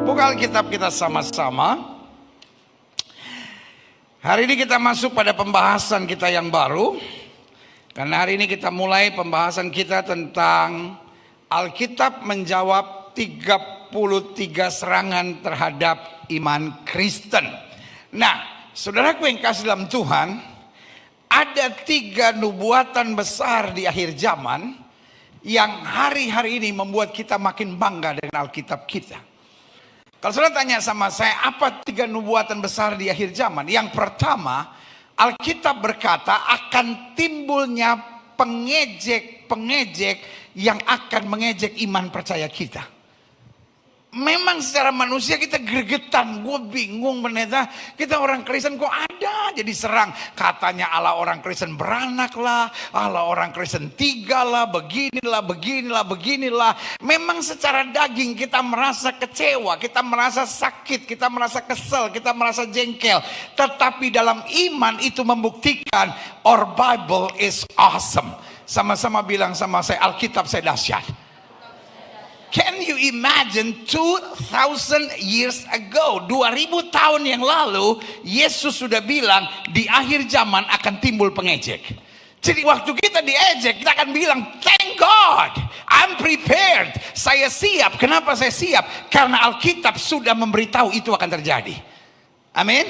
Buka Alkitab kita sama-sama. Hari ini kita masuk pada pembahasan kita yang baru. Karena hari ini kita mulai pembahasan kita tentang Alkitab menjawab 33 serangan terhadap iman Kristen. Nah, saudaraku yang kasih dalam Tuhan, ada 3 nubuatan besar di akhir zaman yang hari-hari ini membuat kita makin bangga dengan Alkitab kita. Kalau saudara tanya sama saya, apa 3 nubuatan besar di akhir zaman? Yang pertama, Alkitab berkata akan timbulnya pengejek-pengejek yang akan mengejek iman percaya kita. Memang secara manusia kita gregetan. Gue bingung pendeta, kita orang Kristen kok ada jadi serang. Katanya Allah orang Kristen beranak lah, Allah orang Kristen 3 lah, beginilah. Memang secara daging kita merasa kecewa, kita merasa sakit, kita merasa kesel, kita merasa jengkel. Tetapi dalam iman itu membuktikan our Bible is awesome. Sama-sama bilang sama saya, Alkitab saya dahsyat. Can you imagine 2000 years ago, 2000 tahun yang lalu, Yesus sudah bilang di akhir zaman akan timbul pengejek. Jadi waktu kita diejek, kita akan bilang, thank God, I'm prepared. Saya siap. Kenapa saya siap? Karena Alkitab sudah memberitahu itu akan terjadi. Amin.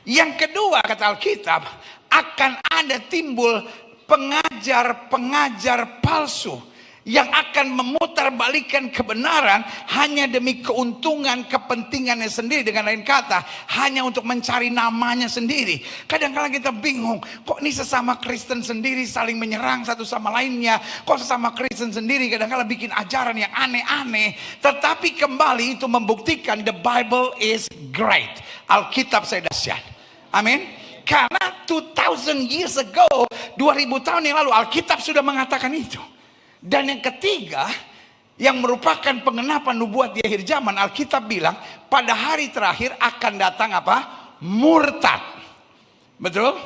Yang kedua kata Alkitab, akan ada timbul pengajar-pengajar palsu yang akan memutarbalikkan kebenaran hanya demi keuntungan kepentingannya sendiri. Dengan lain kata, hanya untuk mencari namanya sendiri. Kadang-kadang kita bingung, kok ini sesama Kristen sendiri saling menyerang satu sama lainnya. Kok sesama Kristen sendiri kadang-kadang bikin ajaran yang aneh-aneh. Tetapi kembali itu membuktikan the Bible is great. Alkitab saya dahsyat. Amin. Karena 2000 years ago, 2000 tahun yang lalu, Alkitab sudah mengatakan itu. Dan yang ketiga, yang merupakan pengenapan nubuat di akhir zaman, Alkitab bilang pada hari terakhir akan datang apa? Murtad. Betul?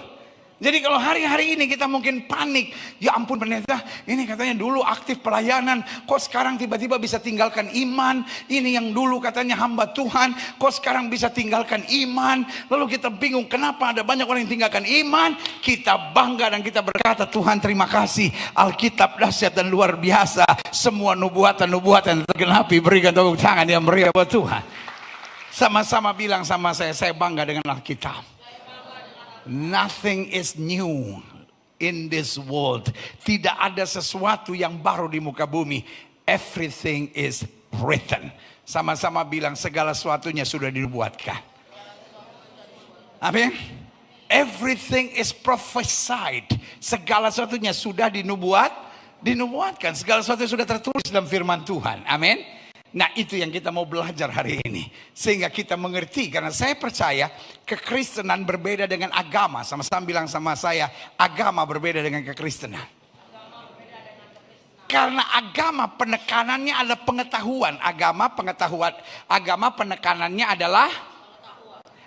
Jadi kalau hari-hari ini kita mungkin panik, ya ampun pendeta, ini katanya dulu aktif pelayanan, kok sekarang tiba-tiba bisa tinggalkan iman. Ini yang dulu katanya hamba Tuhan, kok sekarang bisa tinggalkan iman. Lalu kita bingung kenapa ada banyak orang yang tinggalkan iman. Kita bangga dan kita berkata, Tuhan terima kasih, Alkitab dahsyat dan luar biasa. Semua nubuatan-nubuatan tergenapi. Berikan tepuk tangan yang meriah buat Tuhan. Sama-sama bilang sama saya bangga dengan Alkitab. Nothing is new in this world. Tidak ada sesuatu yang baru di muka bumi. Everything is written. Sama-sama bilang segala sesuatunya sudah dinubuatkan. Amin. Everything is prophesied. Segala sesuatunya sudah dinubuatkan. Segala sesuatu sudah tertulis dalam firman Tuhan. Amin. Nah itu yang kita mau belajar hari ini. Sehingga kita mengerti. Karena saya percaya kekristenan berbeda dengan agama. Sama-sama bilang sama saya, agama berbeda dengan kekristenan. Karena agama penekanannya adalah pengetahuan. Agama penekanannya adalah.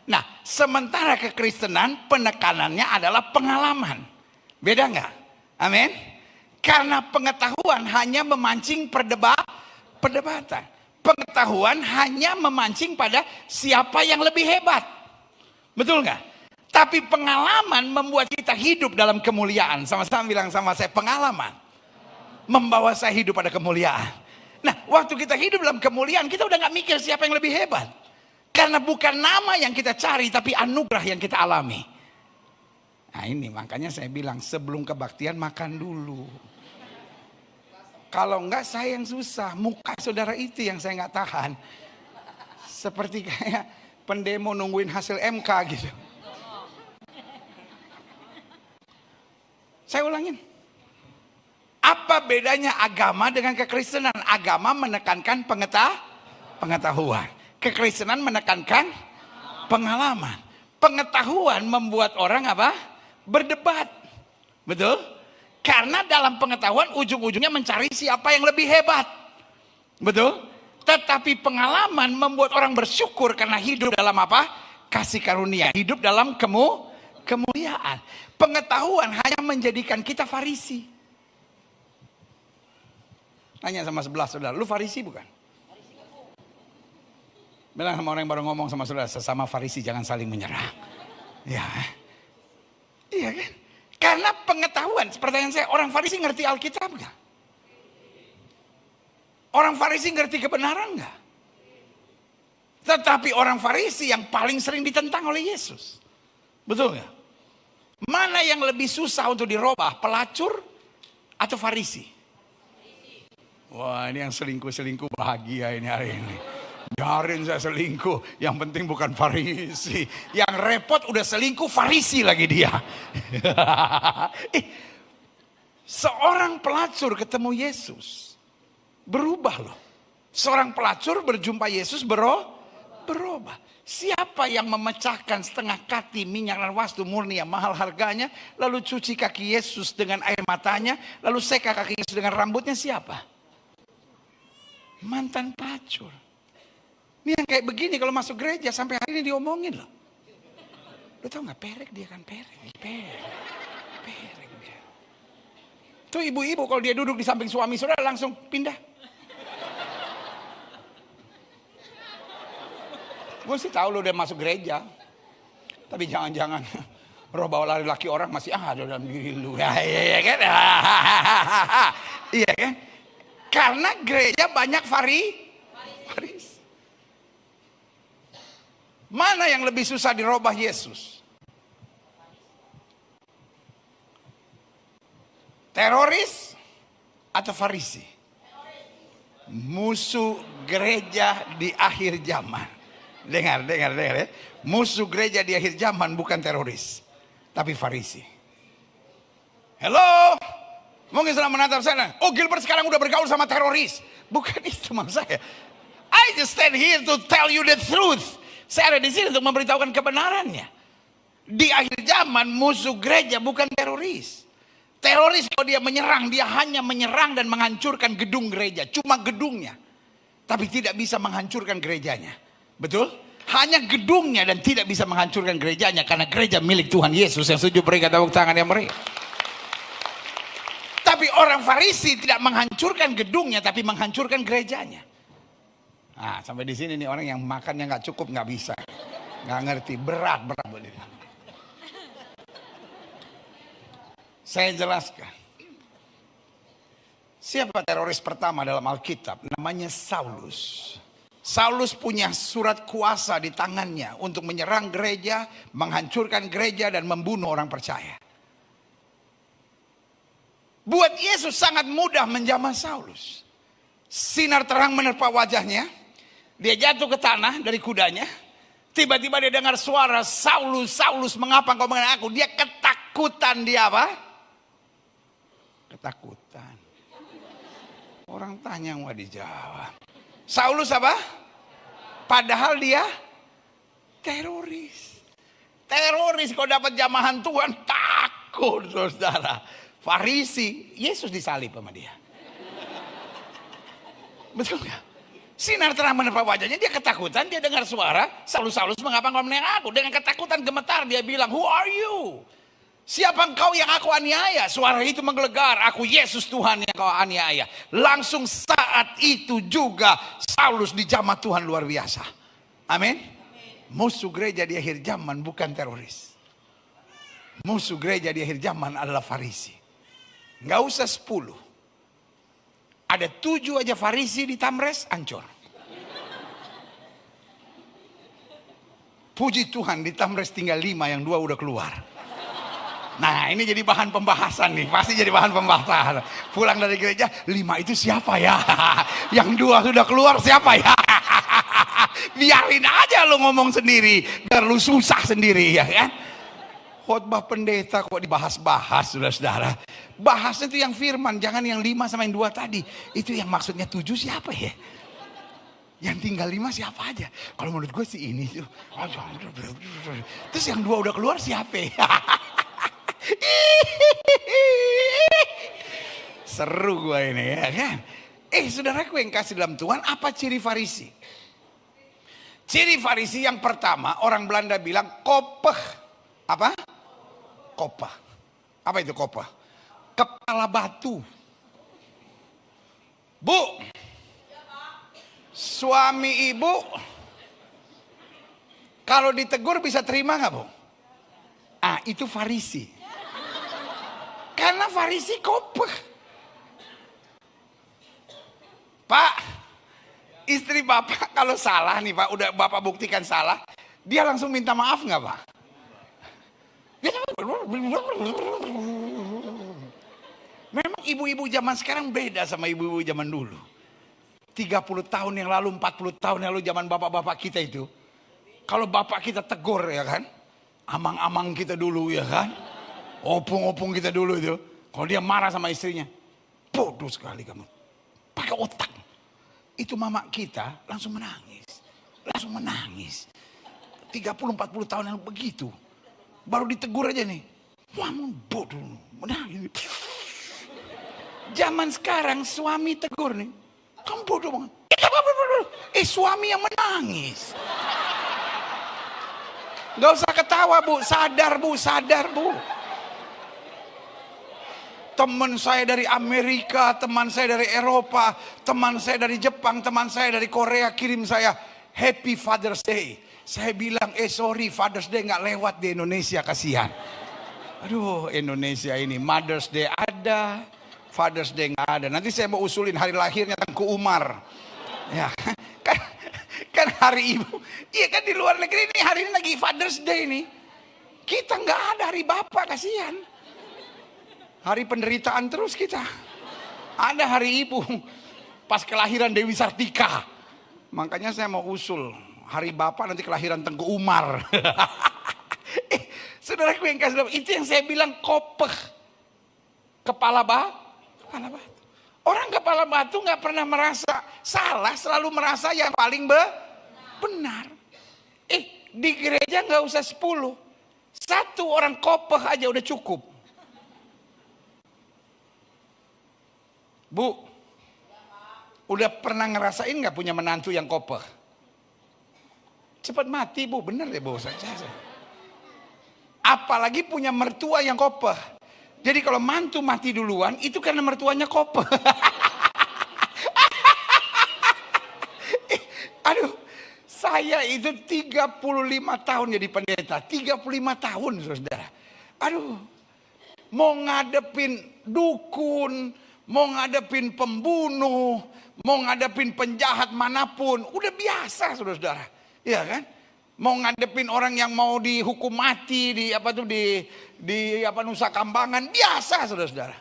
Nah sementara kekristenan penekanannya adalah pengalaman. Beda nggak? Amin. Karena pengetahuan hanya memancing perdebatan. Pengetahuan hanya memancing pada siapa yang lebih hebat. Betul nggak? Tapi pengalaman membuat kita hidup dalam kemuliaan. Sama-sama bilang sama saya, pengalaman membawa saya hidup pada kemuliaan. Nah waktu kita hidup dalam kemuliaan, kita udah nggak mikir siapa yang lebih hebat. Karena bukan nama yang kita cari, tapi anugerah yang kita alami. Nah ini makanya saya bilang sebelum kebaktian makan dulu. Kalau enggak saya yang susah. Muka saudara itu yang saya enggak tahan. Seperti kayak pendemo nungguin hasil MK gitu. Saya ulangin. Apa bedanya agama dengan kekristenan? Agama menekankan pengetahuan. Kekristenan menekankan pengalaman. Pengetahuan membuat orang apa? Berdebat. Betul? Karena dalam pengetahuan ujung-ujungnya mencari siapa yang lebih hebat. Betul? Tetapi pengalaman membuat orang bersyukur karena hidup dalam apa? Kasih karunia. Hidup dalam kemuliaan. Pengetahuan hanya menjadikan kita Farisi. Tanya sama sebelah saudara, lu Farisi bukan? Bilang sama orang yang baru ngomong sama saudara, sesama Farisi jangan saling menyerah. Ya, iya kan? Karena pengetahuan, pertanyaan saya, orang Farisi ngerti Alkitab nggak? Orang Farisi ngerti kebenaran nggak? Tetapi orang Farisi yang paling sering ditentang oleh Yesus. Betul nggak? Mana yang lebih susah untuk dirubah, pelacur atau Farisi? Wah, ini yang selingkuh-selingkuh bahagia ini hari ini. Biarin saya selingkuh, yang penting bukan Farisi. Yang repot udah selingkuh, Farisi lagi dia. Seorang pelacur ketemu Yesus, berubah loh. Seorang pelacur berjumpa Yesus berubah. Siapa yang memecahkan setengah kati minyak dan wastu murni yang mahal harganya, lalu cuci kaki Yesus dengan air matanya, lalu seka kaki Yesus dengan rambutnya, siapa? Mantan pelacur. Ini yang kayak begini kalau masuk gereja sampai hari ini diomongin loh. Lo tau gak, perek dia kan, perek dia. Tuh ibu-ibu kalau dia duduk di samping suami saudara langsung pindah. Gue sih tahu lo udah masuk gereja, tapi jangan-jangan roh bawah lari laki orang masih ada dalam diri lu. Iya kan? Iya kan? Karena gereja banyak Farisi. Mana yang lebih susah dirubah Yesus? Teroris atau Farisi? Musuh gereja di akhir zaman. Dengar ya. Musuh gereja di akhir zaman bukan teroris, tapi Farisi. Hello? Mungkin sedang menatap sana. Oh, Gilbert sekarang udah bergaul sama teroris. Bukan itu maksud saya. I just stand here to tell you the truth. Saya ada di sini untuk memberitahukan kebenarannya. Di akhir zaman musuh gereja bukan teroris. Teroris kalau dia menyerang, dia hanya menyerang dan menghancurkan gedung gereja. Cuma gedungnya. Tapi tidak bisa menghancurkan gerejanya. Betul? Hanya gedungnya dan tidak bisa menghancurkan gerejanya. Karena gereja milik Tuhan Yesus. Yang setuju berikan tepuk tangan yang meriah. Tapi orang Farisi tidak menghancurkan gedungnya, tapi menghancurkan gerejanya. Nah, sampai di sini nih orang yang makannya nggak cukup, nggak bisa, nggak ngerti, berat. Saya jelaskan. Siapa teroris pertama dalam Alkitab? Namanya Saulus. Saulus punya surat kuasa di tangannya untuk menyerang gereja, menghancurkan gereja dan membunuh orang percaya. Buat Yesus sangat mudah menjamah Saulus. Sinar terang menerpa wajahnya. Dia jatuh ke tanah dari kudanya. Tiba-tiba dia dengar suara, Saulus, Saulus, mengapa engkau menghina aku? Dia ketakutan, dia apa? Ketakutan. Orang tanya nggak dijawab. Saulus apa? Padahal dia teroris. Teroris kalau dapat jamahan Tuhan takut, saudara. Farisi, Yesus disalib sama dia. Betul nggak? Sinar terang menerpa wajahnya, dia ketakutan, dia dengar suara, Saulus, Saulus, mengapa engkau menentang aku? Dengan ketakutan gemetar dia bilang, who are you? Siapa engkau yang aku aniaya? Suara itu menggelegar, aku Yesus Tuhan yang kau aniaya. Langsung saat itu juga Saulus dijamah Tuhan luar biasa. Amin. Musuh gereja di akhir zaman bukan teroris. Musuh gereja di akhir zaman adalah Farisi. Nggak usah 10. Ada 7 aja Farisi di Tamres, hancur. Puji Tuhan di Tamres tinggal 5, yang 2 udah keluar. Nah ini jadi bahan pembahasan nih, pasti jadi bahan pembahasan. Pulang dari gereja, 5 itu siapa ya? Yang 2 sudah keluar siapa ya? Biarin aja lo ngomong sendiri, biar lu susah sendiri ya kan? Khotbah pendeta kok dibahas-bahas, saudara-saudara. Bahasnya itu yang firman, jangan yang 5 sama yang 2 tadi. Itu yang maksudnya 7 siapa ya? Yang tinggal 5 siapa aja? Kalau menurut gue sih ini tuh. Terus yang 2 udah keluar siapa ya? Seru gue ini ya kan? Saudaraku yang kasih dalam Tuhan, apa ciri Farisi? Ciri Farisi yang pertama, orang Belanda bilang kopeh. Apa? Kopeh. Apa itu kopeh? Kepala batu. Bu, suami ibu Kalau ditegur bisa terima nggak, Bu? Ah, itu Farisi. Karena Farisi kopeh. Pak, istri Bapak kalau salah nih Pak, udah Bapak buktikan salah, dia langsung minta maaf nggak Pak? Memang ibu-ibu zaman sekarang beda sama ibu-ibu zaman dulu. 30 tahun yang lalu, 40 tahun yang lalu zaman bapak-bapak kita itu. Kalau bapak kita tegur ya kan, amang-amang kita dulu ya kan, opung-opung kita dulu itu. Kalau dia marah sama istrinya, bodoh sekali kamu, pakai otak. Itu mama kita langsung menangis. Langsung menangis. 30-40 tahun yang begitu. Baru ditegur aja nih. Wah, bodoh, menangis. Zaman sekarang suami tegur nih. Kamu bodoh banget. Suami yang menangis. Gak usah ketawa Bu, sadar Bu, sadar Bu. Teman saya dari Amerika, teman saya dari Eropa, teman saya dari Jepang, teman saya dari Korea kirim saya Happy Father's Day. Saya bilang sorry Father's Day gak lewat di Indonesia, kasihan. Aduh, Indonesia ini Mother's Day ada, Father's Day gak ada. Nanti saya mau usulin hari lahirnya Tengku Umar. Ya, kan hari ibu. Iya kan di luar negeri ini hari ini lagi Father's Day nih. Kita nggak ada hari bapak, kasihan. Hari penderitaan terus kita. Ada hari ibu. Pas kelahiran Dewi Sartika. Makanya saya mau usul hari bapak nanti kelahiran Tengku Umar. Saudaraku yang kasih, itu yang saya bilang kopeh. Kepala batu. Orang kepala batu nggak pernah merasa salah, selalu merasa yang paling benar. Di gereja nggak usah 10, 1 orang kopeh aja udah cukup. Bu, udah pernah ngerasain nggak punya menantu yang kopeh? Cepat mati Bu, bener ya Bu. Apalagi punya mertua yang kopeh. Jadi kalau mantu mati duluan, itu karena mertuanya kopeh. Aduh, saya itu 35 tahun jadi pendeta. 35 tahun, saudara. Aduh, mau ngadepin dukun, mau ngadepin pembunuh, mau ngadepin penjahat manapun, udah biasa, saudara. Iya kan? Mau ngadepin orang yang mau dihukum mati di Nusa Kambangan, biasa saudara-saudara.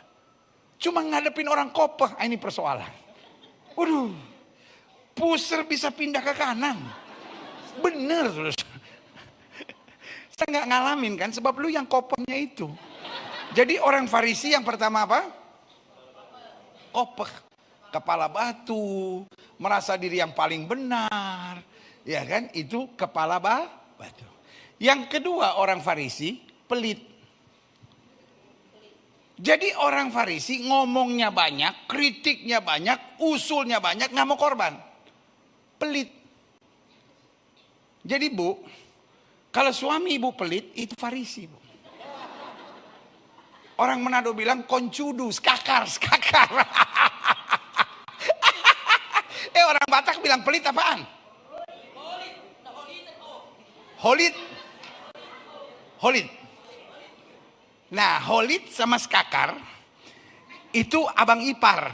Cuma ngadepin orang kopeh, ini persoalan. Waduh, pusar bisa pindah ke kanan. Bener saudara. Saya nggak ngalamin kan, sebab lu yang kopehnya itu. Jadi orang Farisi yang pertama apa? Kopeh, kepala batu, merasa diri yang paling benar. Ya kan, itu kepala batu. Yang kedua orang Farisi pelit. Jadi orang Farisi ngomongnya banyak, kritiknya banyak, usulnya banyak, nggak mau korban. Pelit. Jadi Bu, kalau suami ibu pelit itu Farisi Bu. Orang Manado bilang koncudus, skakar. Orang Batak bilang pelit apaan? Holit. Nah, holit sama skakar itu abang ipar.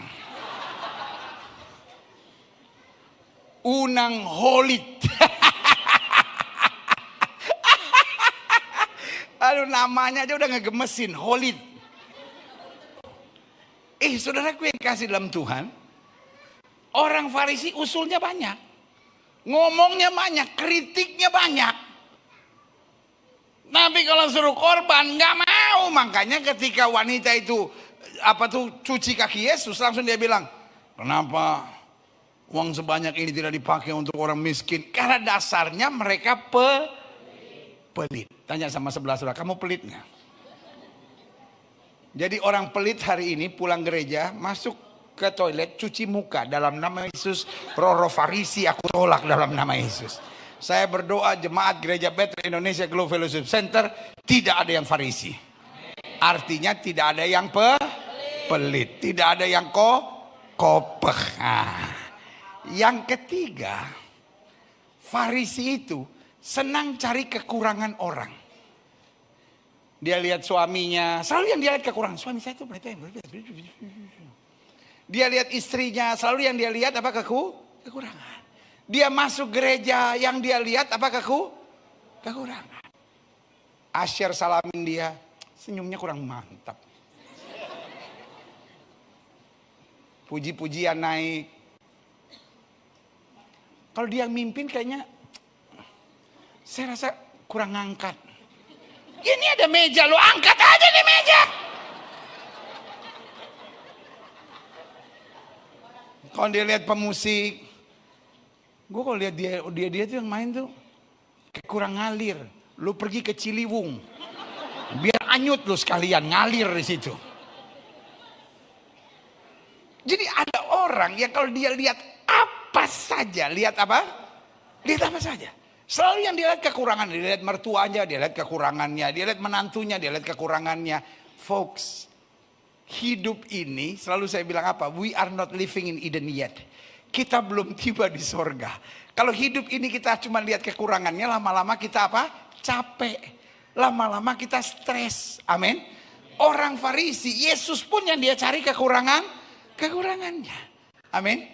Unang holit. Aduh, namanya aja udah ngegemesin, holit. Saudaraku yang kasih dalam Tuhan, orang Farisi usulnya banyak, ngomongnya banyak, kritiknya banyak. Tapi kalau suruh korban nggak mau. Makanya ketika wanita itu cuci kaki Yesus, langsung dia bilang, kenapa uang sebanyak ini tidak dipakai untuk orang miskin? Karena dasarnya mereka pelit. Tanya sama sebelah saudara, kamu pelit nggak? Jadi orang pelit hari ini pulang gereja, masuk ke toilet, cuci muka dalam nama Yesus. Roh Farisi aku tolak dalam nama Yesus. Saya berdoa jemaat gereja Bethel Indonesia Global Fellowship Center tidak ada yang Farisi. Artinya tidak ada yang pelit, tidak ada yang kopeh. Yang ketiga, Farisi itu senang cari kekurangan orang. Dia lihat suaminya, selalu yang dia lihat kekurangan. Suami saya itu pendeta. Dia lihat istrinya, selalu yang dia lihat apa? Kekurangan. Dia masuk gereja, yang dia lihat apa? Kekurangan. Asyir salamin dia, senyumnya kurang mantap. Puji-pujian naik. Kalau dia mimpin kayaknya, saya rasa kurang ngangkat. Ini ada meja, lo angkat aja nih meja. Kalau dia lihat pemusik, gue kalau lihat dia tuh yang main tuh kurang ngalir. Lu pergi ke Ciliwung, biar anyut lu sekalian ngalir di situ. Jadi ada orang yang kalau dia lihat apa saja, lihat apa saja. Selalu yang dia lihat kekurangan, dia lihat mertuanya, dia lihat kekurangannya, dia lihat menantunya, dia lihat kekurangannya. Folks, hidup ini selalu saya bilang apa? We are not living in Eden yet. Kita belum tiba di sorga. Kalau hidup ini kita cuma lihat kekurangannya, lama-lama kita apa? Capek. Lama-lama kita stres. Amin. Orang Farisi, Yesus pun yang dia cari kekurangannya. Amin.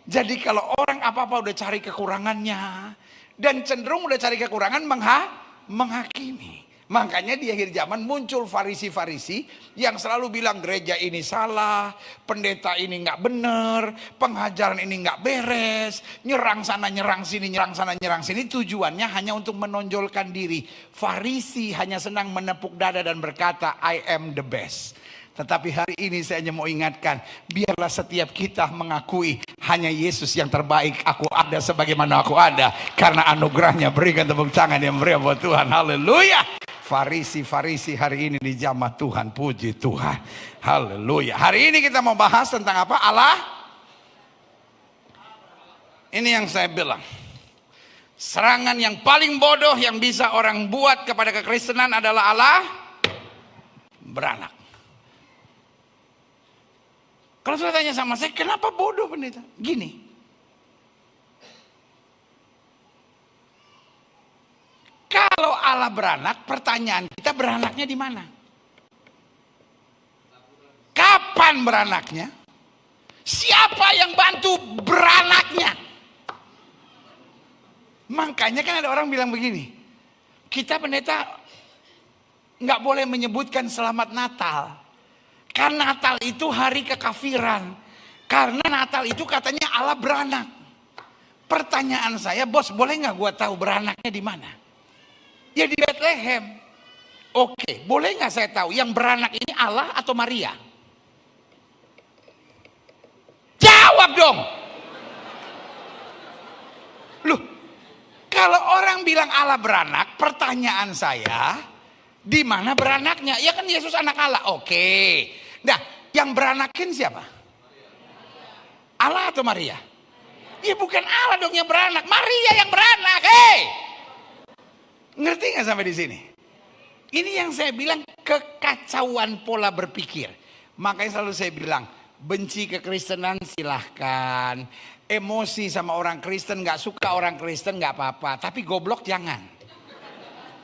Jadi kalau orang apa-apa udah cari kekurangannya, dan cenderung udah cari kekurangan menghakimi. Makanya di akhir zaman muncul Farisi-Farisi yang selalu bilang gereja ini salah, pendeta ini nggak bener, pengajaran ini nggak beres, nyerang sana nyerang sini, nyerang sana nyerang sini. Tujuannya hanya untuk menonjolkan diri. Farisi hanya senang menepuk dada dan berkata, I am the best. Tetapi hari ini saya hanya mau ingatkan, biarlah setiap kita mengakui hanya Yesus yang terbaik. Aku ada sebagaimana aku ada, karena anugerahnya. Berikan tepuk tangan yang meriah buat Tuhan. Haleluya. Farisi hari ini dijamah Tuhan. Puji Tuhan. Haleluya. Hari ini kita mau bahas tentang apa? Allah. Ini yang saya bilang, serangan yang paling bodoh yang bisa orang buat kepada kekristenan adalah Allah beranak. Kalau sudah tanya sama saya, kenapa bodoh pendeta? Gini, kalau Allah beranak, pertanyaan kita beranaknya di mana? Kapan beranaknya? Siapa yang bantu beranaknya? Makanya kan ada orang bilang begini, kita pendeta nggak boleh menyebutkan selamat Natal. Karena Natal itu hari kekafiran. Karena Natal itu katanya Allah beranak. Pertanyaan saya, bos, boleh nggak gue tahu beranaknya di mana? Ya di Bethlehem. Oke, boleh nggak saya tahu yang beranak ini Allah atau Maria? Jawab dong. Loh, kalau orang bilang Allah beranak, pertanyaan saya, di mana beranaknya? Ya kan Yesus anak Allah. Oke. Nah, yang beranakin siapa? Allah atau Maria? Ya bukan Allah dong yang beranak, Maria yang beranak. Hei, ngerti nggak sampai di sini? Ini yang saya bilang kekacauan pola berpikir. Makanya selalu saya bilang, benci kekristenan silahkan, emosi sama orang Kristen, nggak suka orang Kristen nggak apa-apa, tapi goblok jangan.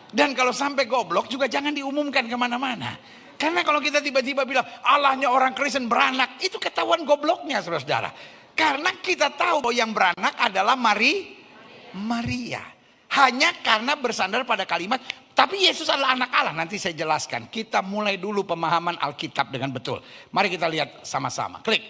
Dan kalau sampai goblok juga jangan diumumkan kemana-mana. Karena kalau kita tiba-tiba bilang Allahnya orang Kristen beranak, itu ketahuan gobloknya saudara-saudara. Karena kita tahu bahwa yang beranak adalah Maria. Hanya karena bersandar pada kalimat, tapi Yesus adalah anak Allah. Nanti saya jelaskan. Kita mulai dulu pemahaman Alkitab dengan betul. Mari kita lihat sama-sama. Klik.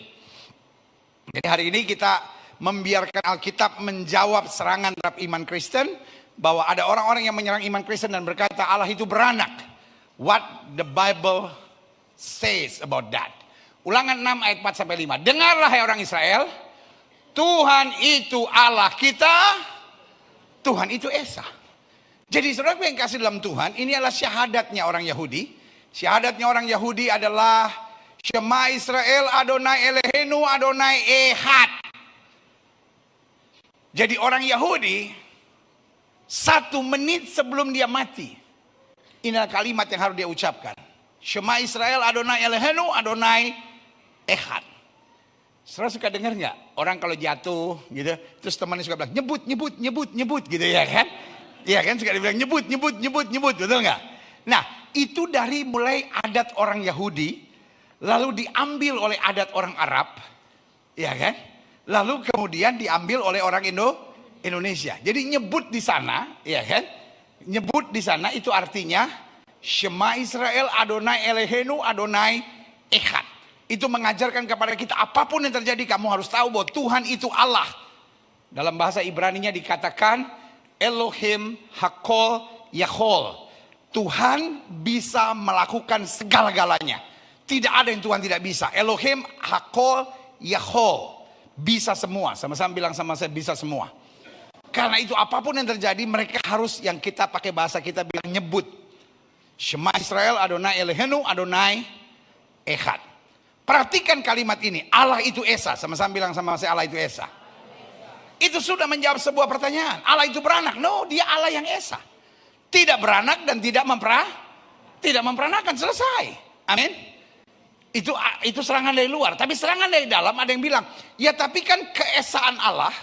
Jadi hari ini kita membiarkan Alkitab menjawab serangan terhadap iman Kristen. Bahwa ada orang-orang yang menyerang iman Kristen dan berkata Allah itu beranak. What the Bible says about that. Ulangan 6 ayat 4 sampai 5. Dengarlah hai orang Israel, Tuhan itu Allah kita, Tuhan itu Esa. Jadi saudara yang kasih dalam Tuhan, ini adalah syahadatnya orang Yahudi. Syahadatnya orang Yahudi adalah Shema Israel Adonai Eloheinu Adonai Ehad. Jadi orang Yahudi 1 menit sebelum dia mati, inilah kalimat yang harus dia ucapkan. Shema Israel Adonai Eloheinu Adonai Ehad. Saudara suka dengar nggak? Orang kalau jatuh gitu, terus temannya suka bilang nyebut gitu ya kan? Iya kan, suka dibilang nyebut, betul nggak? Nah, itu dari mulai adat orang Yahudi, lalu diambil oleh adat orang Arab, ya kan? Lalu kemudian diambil oleh orang Indonesia. Jadi nyebut di sana, ya kan? Nyebut di sana itu artinya Shema Israel, Adonai Eloheinu, Adonai Echad. Itu mengajarkan kepada kita apapun yang terjadi kamu harus tahu bahwa Tuhan itu Allah. Dalam bahasa Ibraninya dikatakan Elohim Hakol Yahol. Tuhan bisa melakukan segala-galanya. Tidak ada yang Tuhan tidak bisa. Elohim Hakol Yahol. Bisa semua. Sama-sama bilang sama saya, bisa semua. Karena itu apapun yang terjadi mereka harus, yang kita pakai bahasa kita bilang nyebut. Shema Israel, Adonai Eloheinu, Adonai Echad. Perhatikan kalimat ini. Allah itu Esa. Sama-sama bilang sama saya, Allah itu Esa. Itu sudah menjawab sebuah pertanyaan. Allah itu beranak. No, dia Allah yang Esa. Tidak beranak dan tidak memperanakan. Selesai. Amin. Itu serangan dari luar. Tapi serangan dari dalam ada yang bilang, ya tapi kan keesaan Allah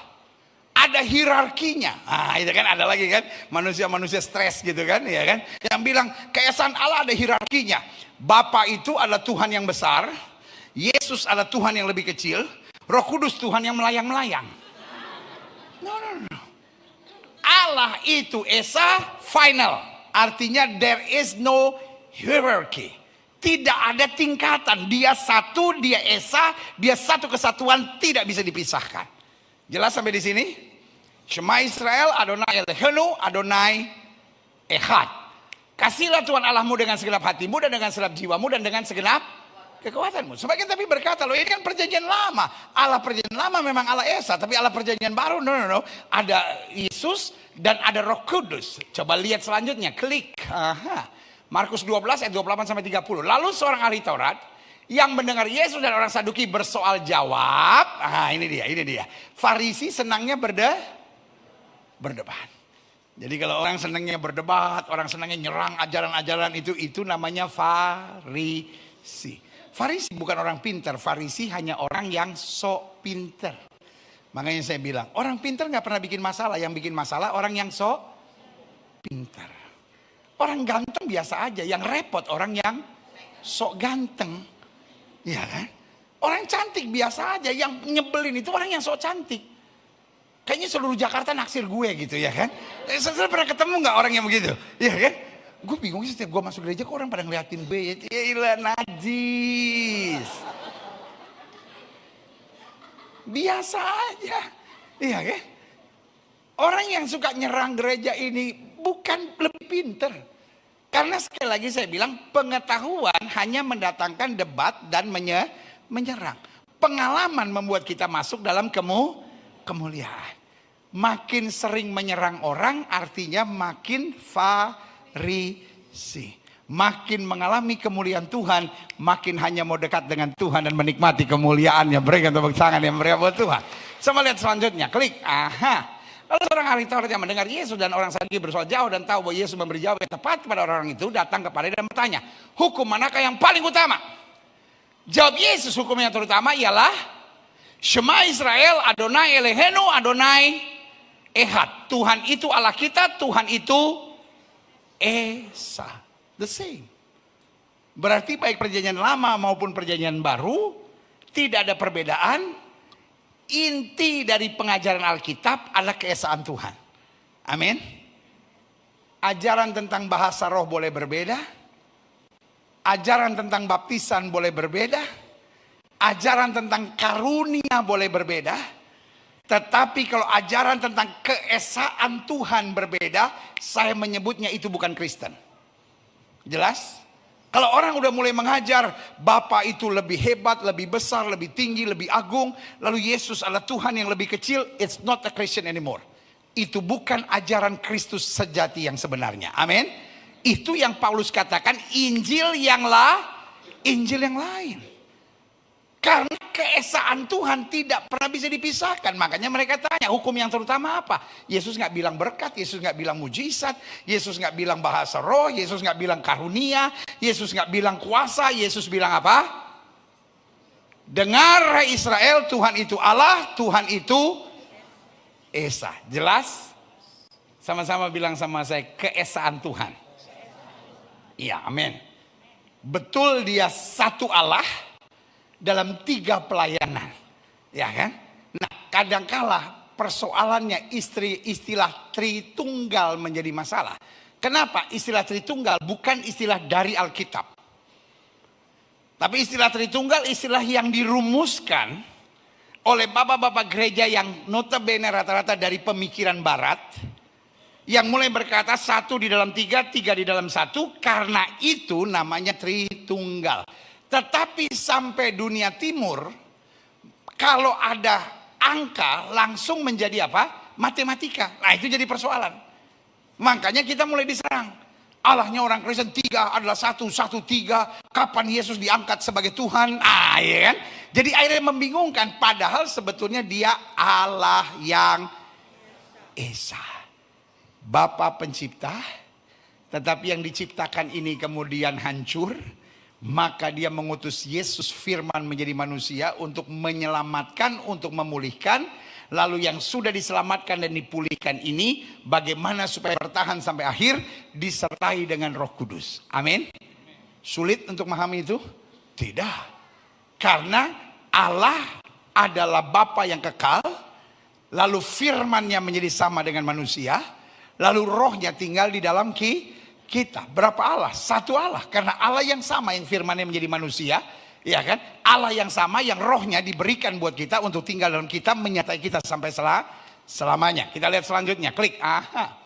ada hierarkinya. Nah, itu kan ada lagi kan manusia-manusia stres gitu kan, ya kan? Yang bilang keesaan Allah ada hierarkinya. Bapa itu adalah Tuhan yang besar, Yesus adalah Tuhan yang lebih kecil, Roh Kudus Tuhan yang melayang-melayang. No. Allah itu Esa final. Artinya there is no hierarchy. Tidak ada tingkatan. Dia satu, dia Esa, dia satu kesatuan, tidak bisa dipisahkan. Jelas sampai di sini? Shema Israel, Adonai Eloheinu, Adonai Echad. Kasihlah Tuhan Allahmu dengan segenap hatimu dan dengan segenap jiwamu dan dengan segenap kekuatanmu. Sebagian tapi berkata, loh ini kan perjanjian lama. Allah perjanjian lama memang Allah Esa, tapi Allah perjanjian baru no. Ada Yesus dan ada Roh Kudus. Coba lihat selanjutnya, klik. Markus 12 ayat 28 sampai 30. Lalu seorang ahli Taurat yang mendengar Yesus dan orang Saduki bersoal jawab. Ini dia. Farisi senangnya berdebat. Jadi kalau orang senangnya berdebat, orang senangnya nyerang ajaran-ajaran itu namanya Farisi. Farisi bukan orang pintar, Farisi hanya orang yang sok pintar. Makanya saya bilang, orang pintar gak pernah bikin masalah. Yang bikin masalah orang yang sok pintar. Orang ganteng biasa aja, yang repot orang yang sok ganteng. Iya kan? Orang cantik biasa aja, yang nyebelin itu orang yang sok cantik. Kayaknya seluruh Jakarta naksir gue gitu ya kan. Saya pernah ketemu gak orang yang begitu? Iya kan? Gue bingung sih setiap gue masuk gereja kok orang pada ngeliatin gue. Iyalah najis. Biasa aja. Iya kan? Orang yang suka nyerang gereja ini bukan lebih pinter. Karena sekali lagi saya bilang pengetahuan hanya mendatangkan debat dan menyerang. Pengalaman membuat kita masuk dalam kemuliaan. Makin sering menyerang orang artinya makin Farisi. Makin mengalami kemuliaan Tuhan, makin hanya mau dekat dengan Tuhan dan menikmati kemuliaannya. Berikan tepuk tangan yang meriah buat Tuhan. Sama lihat selanjutnya, klik. Lalu seorang ahli Taurat yang mendengar Yesus dan orang Saduki bersoal jauh dan tahu bahwa Yesus memberi jawab yang tepat kepada orang itu, datang kepada dia dan bertanya, hukum manakah yang paling utama? Jawab Yesus, hukum yang terutama ialah Shema Israel, Adonai Eloheinu, Adonai Echad. Tuhan itu Allah kita, Tuhan itu Esa. The same. Berarti baik perjanjian lama maupun perjanjian baru tidak ada perbedaan. Inti dari pengajaran Alkitab adalah keesaan Tuhan. Amin. Ajaran tentang bahasa roh boleh berbeda. Ajaran tentang baptisan boleh berbeda. Ajaran tentang karunia boleh berbeda. Tetapi kalau ajaran tentang keesaan Tuhan berbeda, saya menyebutnya itu bukan Kristen. Jelas? Kalau orang udah mulai mengajar Bapa itu lebih hebat, lebih besar, lebih tinggi, lebih agung, lalu Yesus adalah Tuhan yang lebih kecil, it's not a Christian anymore. Itu bukan ajaran Kristus sejati yang sebenarnya. Amin. Itu yang Paulus katakan Injil yang lain. Karena keesaan Tuhan tidak pernah bisa dipisahkan. Makanya mereka tanya hukum yang terutama apa? Yesus gak bilang berkat, Yesus gak bilang mujizat, Yesus gak bilang bahasa roh, Yesus gak bilang karunia, Yesus gak bilang kuasa, Yesus bilang apa? Dengar hai Israel, Tuhan itu Allah, Tuhan itu Esa. Jelas? Sama-sama bilang sama saya, keesaan Tuhan. Iya, amin. Betul dia satu Allah dalam 3 pelayanan. Ya kan? Nah, kadangkala persoalannya istilah Tritunggal menjadi masalah. Kenapa istilah Tritunggal bukan istilah dari Alkitab? Tapi istilah Tritunggal istilah yang dirumuskan oleh bapak-bapak gereja yang notabene rata-rata dari pemikiran barat. Yang mulai berkata 1 di dalam 3, 3 di dalam 1. Karena itu namanya Tritunggal. Tetapi sampai dunia timur, kalau ada angka langsung menjadi apa? Matematika. Nah itu jadi persoalan. Makanya kita mulai diserang. Allahnya orang Kristen 3 adalah 1, 1, 3. Kapan Yesus diangkat sebagai Tuhan? Ah, ya kan? Jadi akhirnya membingungkan. Padahal sebetulnya dia Allah yang Esa. Bapa pencipta. Tetapi yang diciptakan ini kemudian hancur. Maka dia mengutus Yesus firman menjadi manusia untuk menyelamatkan, untuk memulihkan. Lalu yang sudah diselamatkan dan dipulihkan ini bagaimana supaya bertahan sampai akhir, disertai dengan Roh Kudus. Amin. Sulit untuk memahami itu? Tidak. Karena Allah adalah Bapa yang kekal, lalu firman-Nya menjadi sama dengan manusia, lalu Roh-Nya tinggal di dalam kita. Berapa Allah? Satu Allah. Karena Allah yang sama yang firman-Nya menjadi manusia, ya kan? Allah yang sama yang Roh-Nya diberikan buat kita untuk tinggal dalam kita, menyertai kita sampai selamanya. Kita lihat selanjutnya, klik. Aha.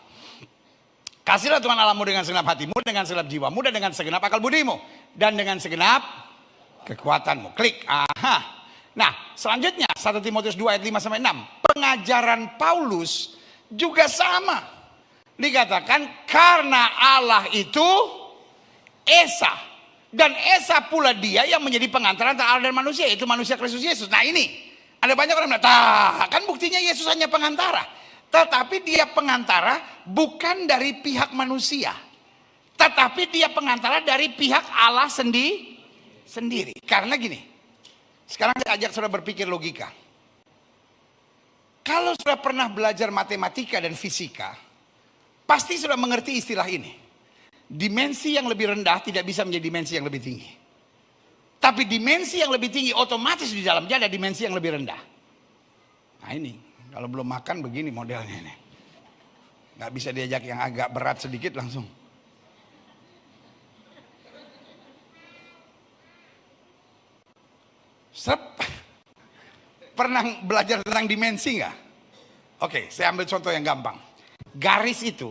Kasihlah Tuhan Allahmu dengan segenap hatimu, dengan segenap jiwamu, dan dengan segenap akal budimu, dan dengan segenap kekuatanmu. Klik. Aha. Nah, selanjutnya 1 Timotius 2 ayat 5 sampai 6. Pengajaran Paulus juga sama. Dikatakan karena Allah itu Esa. Dan Esa pula dia yang menjadi pengantara antara Allah dan manusia, yaitu manusia Kristus Yesus. Nah ini, ada banyak orang bilang, kan buktinya Yesus hanya pengantara. Tetapi dia pengantara bukan dari pihak manusia. Tetapi dia pengantara dari pihak Allah sendiri. Karena gini, sekarang saya ajak saudara berpikir logika. Kalau sudah pernah belajar matematika dan fisika, pasti sudah mengerti istilah ini. Dimensi yang lebih rendah tidak bisa menjadi dimensi yang lebih tinggi. Tapi dimensi yang lebih tinggi otomatis di dalamnya ada dimensi yang lebih rendah. Nah ini, kalau belum makan begini modelnya ini. Gak bisa diajak yang agak berat sedikit langsung. Pernah belajar tentang dimensi gak? Oke, saya ambil contoh yang gampang. Garis itu,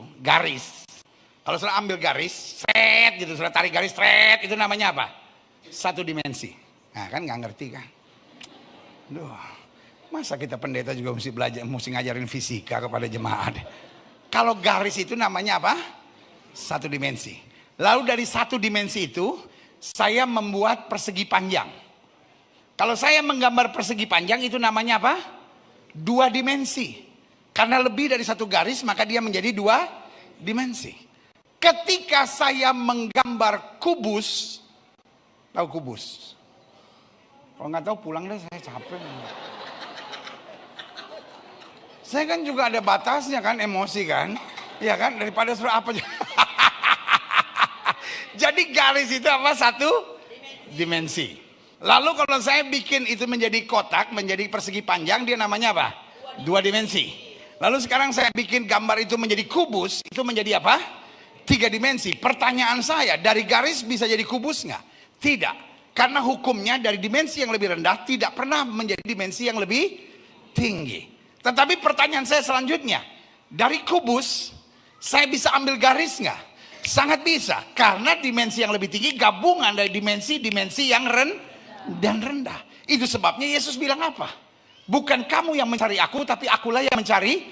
kalau sudah ambil garis, seret gitu, sudah tarik garis, seret, itu namanya apa? Satu dimensi. Nah kan nggak ngerti kan? Duh, masa kita pendeta juga mesti belajar, mesti ngajarin fisika kepada jemaat. Kalau garis itu namanya apa? Satu dimensi. Lalu dari satu dimensi itu, saya membuat persegi panjang. Kalau saya menggambar persegi panjang itu namanya apa? 2 dimensi. Karena lebih dari satu garis, maka dia menjadi 2 dimensi. Ketika saya menggambar kubus, tahu kubus? Kalau nggak tahu pulang deh, saya capek. Saya kan juga ada batasnya kan, emosi kan, ya kan, daripada suruh apa. Jadi garis itu apa? 1 dimensi. Lalu kalau saya bikin itu menjadi kotak, menjadi persegi panjang, dia namanya apa? 2 dimensi. Lalu sekarang saya bikin gambar itu menjadi kubus, itu menjadi apa? 3 dimensi. Pertanyaan saya, dari garis bisa jadi kubus nggak? Tidak. Karena hukumnya dari dimensi yang lebih rendah tidak pernah menjadi dimensi yang lebih tinggi. Tetapi pertanyaan saya selanjutnya, dari kubus saya bisa ambil garis nggak? Sangat bisa. Karena dimensi yang lebih tinggi gabungan dari dimensi yang rendah. Itu sebabnya Yesus bilang apa? Bukan kamu yang mencari aku, tapi akulah yang mencari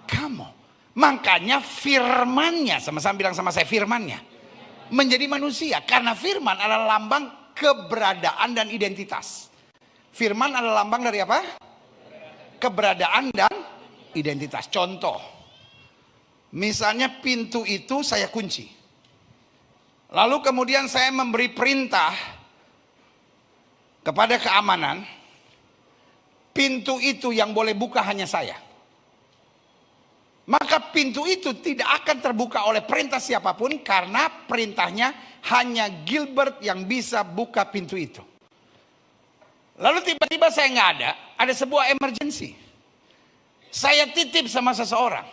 kamu. Makanya firman-Nya, sama-sama bilang sama saya, firman-Nya menjadi manusia. Karena firman adalah lambang keberadaan dan identitas. Firman adalah lambang dari apa? Keberadaan dan identitas. Contoh, misalnya pintu itu saya kunci. Lalu kemudian saya memberi perintah kepada keamanan, pintu itu yang boleh buka hanya saya. Maka pintu itu tidak akan terbuka oleh perintah siapapun, karena perintahnya hanya Gilbert yang bisa buka pintu itu. Lalu tiba-tiba saya nggak ada sebuah emergency. Saya titip sama seseorang,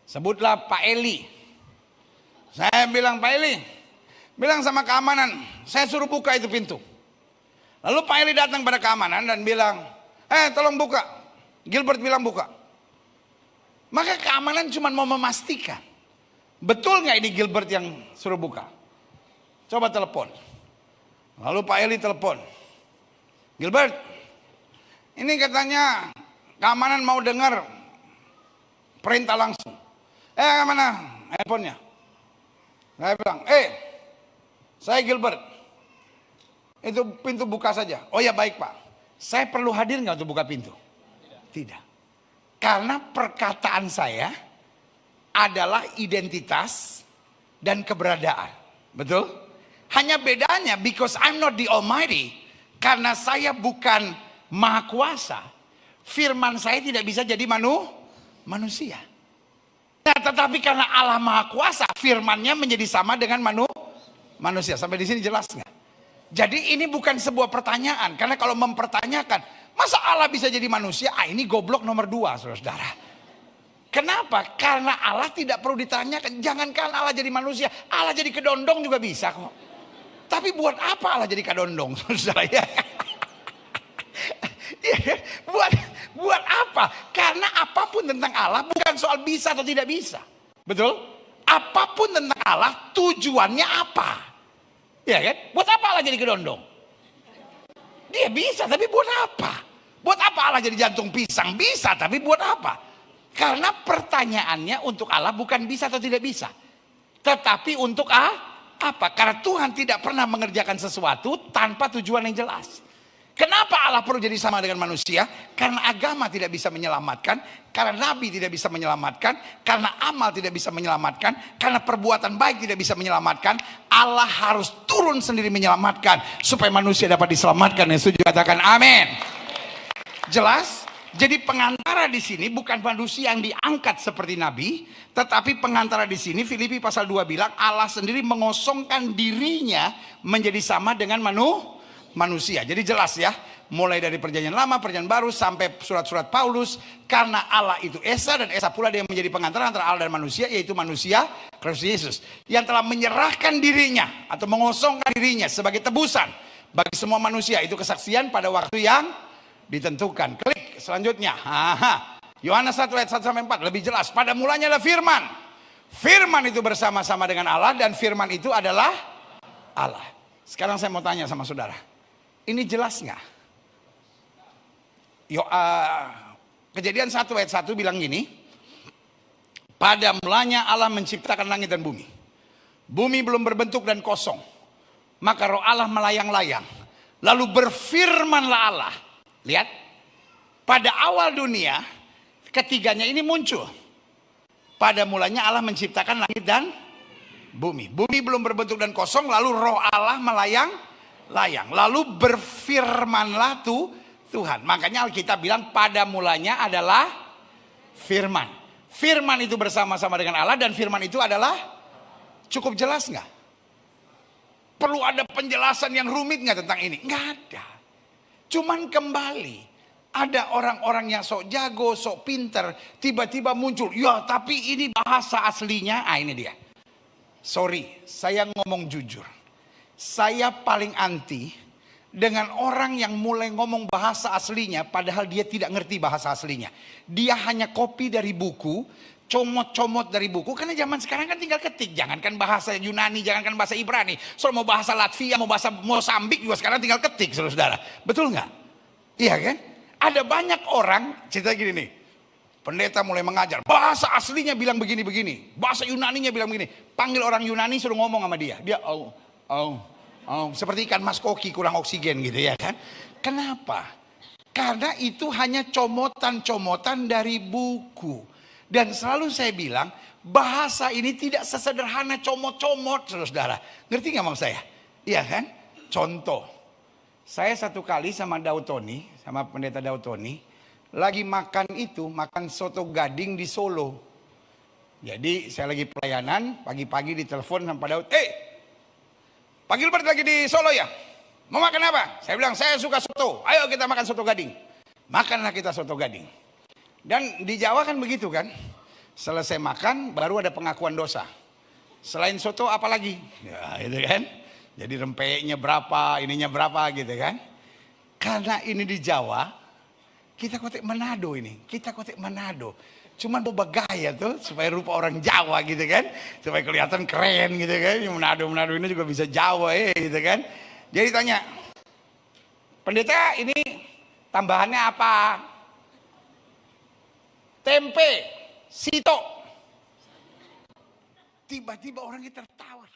sebutlah Pak Eli. Saya bilang, Pak Eli, bilang sama keamanan, saya suruh buka itu pintu. Lalu Pak Eli datang pada keamanan dan bilang, tolong buka. Gilbert bilang buka. Maka keamanan cuma mau memastikan, betul nggak ini Gilbert yang suruh buka? Coba telepon. Lalu Pak Eli telepon. Gilbert, ini katanya keamanan mau dengar perintah langsung. Mana handphonenya? Saya bilang, saya Gilbert. Itu pintu buka saja. Oh ya baik Pak. Saya perlu hadir nggak untuk buka pintu? Tidak. Karena perkataan saya adalah identitas dan keberadaan. Betul? Hanya bedanya, because I'm not the Almighty. Karena saya bukan Maha Kuasa, firman saya tidak bisa jadi manusia. Nah, tetapi karena Allah Maha Kuasa, firmannya menjadi sama dengan manusia. Sampai di sini jelas nggak? Jadi ini bukan sebuah pertanyaan. Karena kalau mempertanyakan, masa Allah bisa jadi manusia? Ini goblok nomor 2, saudara-saudara. Kenapa? Karena Allah tidak perlu ditanyakan. Jangankan Allah jadi manusia, Allah jadi kedondong juga bisa kok. Tapi buat apa Allah jadi kedondong, saudara? Ya. buat apa? Karena apapun tentang Allah bukan soal bisa atau tidak bisa. Betul? Apapun tentang Allah tujuannya apa? Ya kan? Buat apa Allah jadi kedondong? Dia bisa, tapi buat apa? Buat apa Allah jadi jantung pisang? Bisa, tapi buat apa? Karena pertanyaannya untuk Allah bukan bisa atau tidak bisa, tetapi untuk apa? Karena Tuhan tidak pernah mengerjakan sesuatu tanpa tujuan yang jelas. Kenapa Allah perlu jadi sama dengan manusia? Karena agama tidak bisa menyelamatkan, karena nabi tidak bisa menyelamatkan, karena amal tidak bisa menyelamatkan, karena perbuatan baik tidak bisa menyelamatkan. Allah harus turun sendiri menyelamatkan supaya manusia dapat diselamatkan. Yang setuju katakan amin. Jelas? Jadi pengantara di sini bukan manusia yang diangkat seperti nabi, tetapi pengantara di sini Filipi pasal 2 bilang Allah sendiri mengosongkan dirinya menjadi sama dengan manusia. Jadi jelas ya, mulai dari perjanjian lama, perjanjian baru sampai surat-surat Paulus, karena Allah itu Esa dan Esa pula dia menjadi pengantara antara Allah dan manusia, yaitu manusia Kristus Yesus yang telah menyerahkan dirinya atau mengosongkan dirinya sebagai tebusan bagi semua manusia. Itu kesaksian pada waktu yang ditentukan. Klik selanjutnya. Yohanes 1 ayat 1 sampai 4 lebih jelas. Pada mulanya adalah firman. Firman itu bersama-sama dengan Allah dan firman itu adalah Allah. Sekarang saya mau tanya sama saudara. Ini jelas nggak? Kejadian 1 ayat 1 bilang gini. Pada mulanya Allah menciptakan langit dan bumi. Bumi belum berbentuk dan kosong. Maka roh Allah melayang-layang. Lalu berfirmanlah Allah. Lihat, pada awal dunia ketiganya ini muncul. Pada mulanya Allah menciptakan langit dan bumi. Bumi belum berbentuk dan kosong, lalu roh Allah melayang-layang. Lalu berfirmanlah Tuhan. Makanya Alkitab bilang pada mulanya adalah firman. Firman itu bersama-sama dengan Allah dan firman itu adalah, cukup jelas nggak? Perlu ada penjelasan yang rumit nggak tentang ini? Nggak ada. Cuman kembali, ada orang-orang yang sok jago, sok pinter, tiba-tiba muncul. Ya tapi ini bahasa aslinya, ini dia. Sorry, saya ngomong jujur. Saya paling anti dengan orang yang mulai ngomong bahasa aslinya, padahal dia tidak ngerti bahasa aslinya. Dia hanya copy dari buku, comot-comot dari buku. Karena zaman sekarang kan tinggal ketik. Jangankan bahasa Yunani, jangankan bahasa Ibrani. Soal mau bahasa Latvia, mau bahasa Mozambik juga sekarang tinggal ketik, saudara-saudara. Betul nggak? Iya kan? Ada banyak orang, cerita gini nih. Pendeta mulai mengajar. Bahasa aslinya bilang begini-begini. Bahasa Yunaninya bilang begini. Panggil orang Yunani suruh ngomong sama dia. Dia seperti ikan mas koki kurang oksigen gitu ya kan. Kenapa? Karena itu hanya comotan-comotan dari buku. Dan selalu saya bilang, bahasa ini tidak sesederhana comot-comot, saudara. Ngerti nggak maksud saya? Iya kan? Contoh, saya satu kali sama Daud Tony, sama pendeta Daud Tony, lagi makan makan soto gading di Solo. Jadi saya lagi pelayanan, pagi-pagi ditelepon sama Pak Daud. Pak Gilbert lagi di Solo ya? Mau makan apa? Saya bilang, saya suka soto. Ayo kita makan soto gading. Makanlah kita soto gading. Dan di Jawa kan begitu kan? Selesai makan, baru ada pengakuan dosa. Selain soto apa lagi? Ya itu kan. Jadi rempeyeknya berapa, ininya berapa gitu kan. Karena ini di Jawa, kita kotek Manado ini. Kita kotek Manado. Cuman mau bergaya tuh supaya rupa orang Jawa gitu kan. Supaya kelihatan keren gitu kan. Manado ini juga bisa Jawa gitu kan. Jadi tanya, pendeta ini tambahannya apa? Tempe, sito. Tiba-tiba orangnya tertawa.